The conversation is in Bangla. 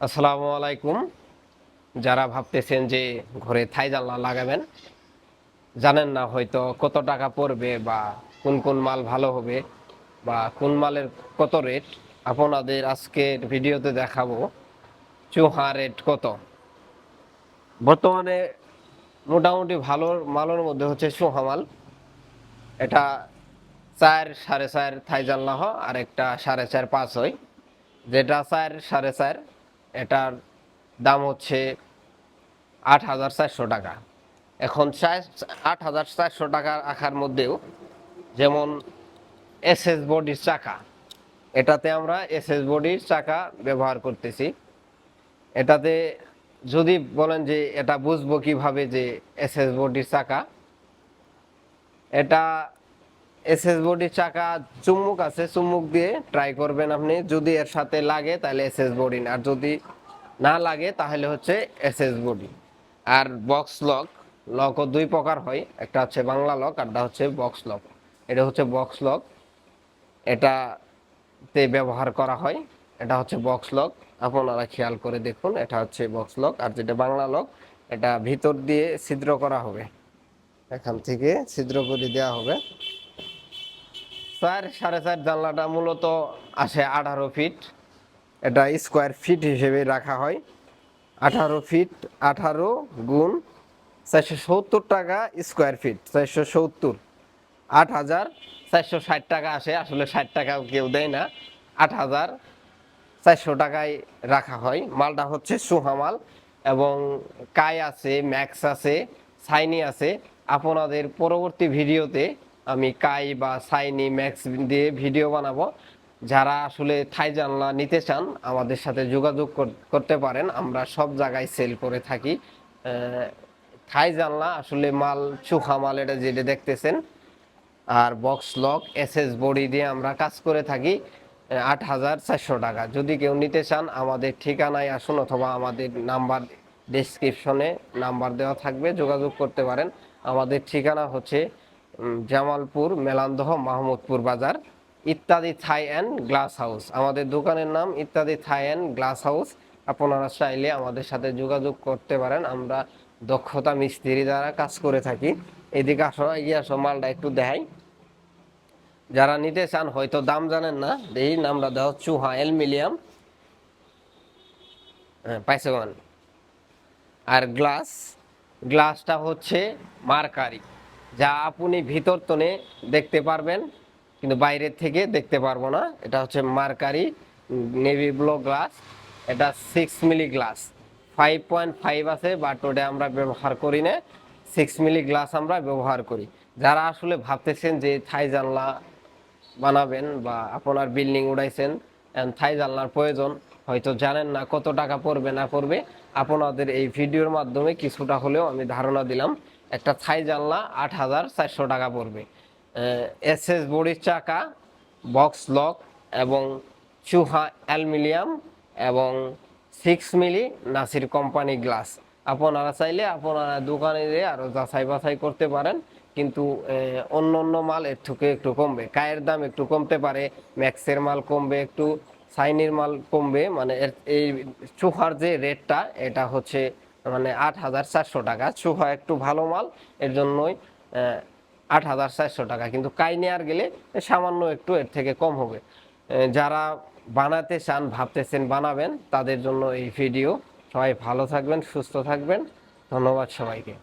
আসসালামু আলাইকুম। যারা ভাবতেছেন যে ঘরে থাই জানলা লাগাবেন, জানেন না হয়তো কত টাকা পড়বে বা কোন কোন মাল ভালো হবে বা কোন মালের কত রেট, আপনাদের আজকের ভিডিওতে দেখাবো চুহা রেট কত। বর্তমানে মোটামুটি ভালো মালের মধ্যে হচ্ছে চুহা মাল। এটা 4 সাড়ে 4 থাই জানলা হয়, আর একটা 4.5 5 হয়। যেটা 4 সাড়ে 4 এটার দাম হচ্ছে 8,400 টাকা। এখন 8,400 টাকা রাখার মধ্যেও যেমন এসএস বডির চাকা, এটাতে আমরা এসএস বডির চাকা ব্যবহার করতেছি। এটাতে যদি বলেন যে এটা বুঝবো কিভাবে যে এসএস বডির চাকা, এটা এসএস বডির চাকা চুম্বক আছে, চুম্বক দিয়ে ট্রাই করবেন আপনি। যদি এর সাথে লাগে তাহলে এসএস বডি, আর যদি না লাগে তাহলে হচ্ছে এসএস বডি। আর বক্স লক, লকও দুই প্রকার হয়, একটা হচ্ছে বাংলা লক, আরটা হচ্ছে বক্স লক। এটা হচ্ছে বক্স লক, এটাতে ব্যবহার করা হয়। এটা হচ্ছে বক্স লক, আপনারা খেয়াল করে দেখুন। এটা হচ্ছে বক্স লক। আর যেটা বাংলা লক, এটা ভিতর দিয়ে ছিদ্র করা হবে, এখান থেকে ছিদ্র করে দেওয়া হবে। 4 সাড়ে 4 জানলাটা মূলত আসে 18 ফিট। এটা স্কোয়ার ফিট হিসেবে রাখা হয়। 18 ফিট, 18 × 470 টাকা স্কোয়ার ফিট, 470। 8,460 টাকা আসে, আসলে 60 টাকাও কেউ দেয় না। 8,400 টাকায় রাখা হয়। মালটা হচ্ছে সুহা মাল, এবং কাই আছে, ম্যাক্স আছে, সাইনি আছে। আপনাদের পরবর্তী ভিডিওতে আমি কাই বা সাইনি ম্যাক্স দিয়ে ভিডিও বানাবো। যারা আসলে থাই জানলা নিতে চান আমাদের সাথে যোগাযোগ করতে পারেন, আমরা সব জায়গায় সেল করে থাকি। থাই জানলা আসলে মাল চুখা মাল, এটা যেটা দেখতেছেন। আর বক্স লক এসএস বডি দিয়ে আমরা কাজ করে থাকি। 8,400 টাকা। যদি কেউ নিতে চান আমাদের ঠিকানায় আসুন, অথবা আমাদের নাম্বার ডেসক্রিপশনে নাম্বার দেওয়া থাকবে, যোগাযোগ করতে পারেন। আমাদের ঠিকানা হচ্ছে জামালপুর, মেলান্দহ, মাহমুদপুর বাজার, ইত্যাদি থাই অ্যান্ড গ্লাস হাউস। আমাদের দোকানের নাম ইত্যাদি থাই অ্যান্ড গ্লাস হাউস। আপনারা চাইলে আমাদের সাথে যোগাযোগ করতে পারেন। আমরা দক্ষতা মিস্ত্রি দ্বারা কাজ করে থাকি। এদিকে আসো, এগিয়ে আসো, মালটা একটু দেখাই। যারা নিতে চান হয়তো দাম জানেন না, এই নামটা দেওয়া চুহা অ্যালুমিনিয়াম, হ্যাঁ পাইছে মান। আর গ্লাসটা হচ্ছে মার্কারি, যা আপনি ভিতর তনে দেখতে পারবেন কিন্তু বাইরের থেকে দেখতে পারবো না। এটা হচ্ছে মার্কারি নেভি ব্লু গ্লাস। এটা 6 মিলি গ্লাস, 5.5 আছে, বাট ওটা আমরা ব্যবহার করি না। 6 মিলি গ্লাস আমরা ব্যবহার করি। যারা আসলে ভাবতেছেন যে থাই জানলা বানাবেন বা আপনার বিল্ডিং উড়াইছেন, থাই জানলার প্রয়োজন, হয়তো জানেন না কত টাকা পড়বে না পড়বে, আপনাদের এই ভিডিওর মাধ্যমে কিছুটা হলেও আমি ধারণা দিলাম। একটা থাই জানলা 8,400 টাকা পড়বে। এসএস বডির চাকা, বক্স লক, এবং চুহা অ্যালুমিনিয়াম, এবং 6 মিলি নাসির কোম্পানি গ্লাস। আপনারা চাইলে আপনারা দোকানে যেয়ে আরও যাচাই বাছাই করতে পারেন। কিন্তু অন্য অন্য মাল এর থেকে একটু কমবে, কায়ের দাম একটু কমতে পারে, ম্যাক্সের মাল কমবে একটু, সাইনির মাল কমবে। মানে এই চুহার যে রেটটা, এটা হচ্ছে মানে 8,400 টাকা। চুহা একটু ভালো মাল, এর জন্যই 8,400 টাকা। কিন্তু কাই নেওয়ার গেলে সামান্য একটু এর থেকে কম হবে। যারা বানাতে চান, ভাবতেছেন বানাবেন, তাদের জন্য এই ভিডিও। সবাই ভালো থাকবেন, সুস্থ থাকবেন। ধন্যবাদ সবাইকে।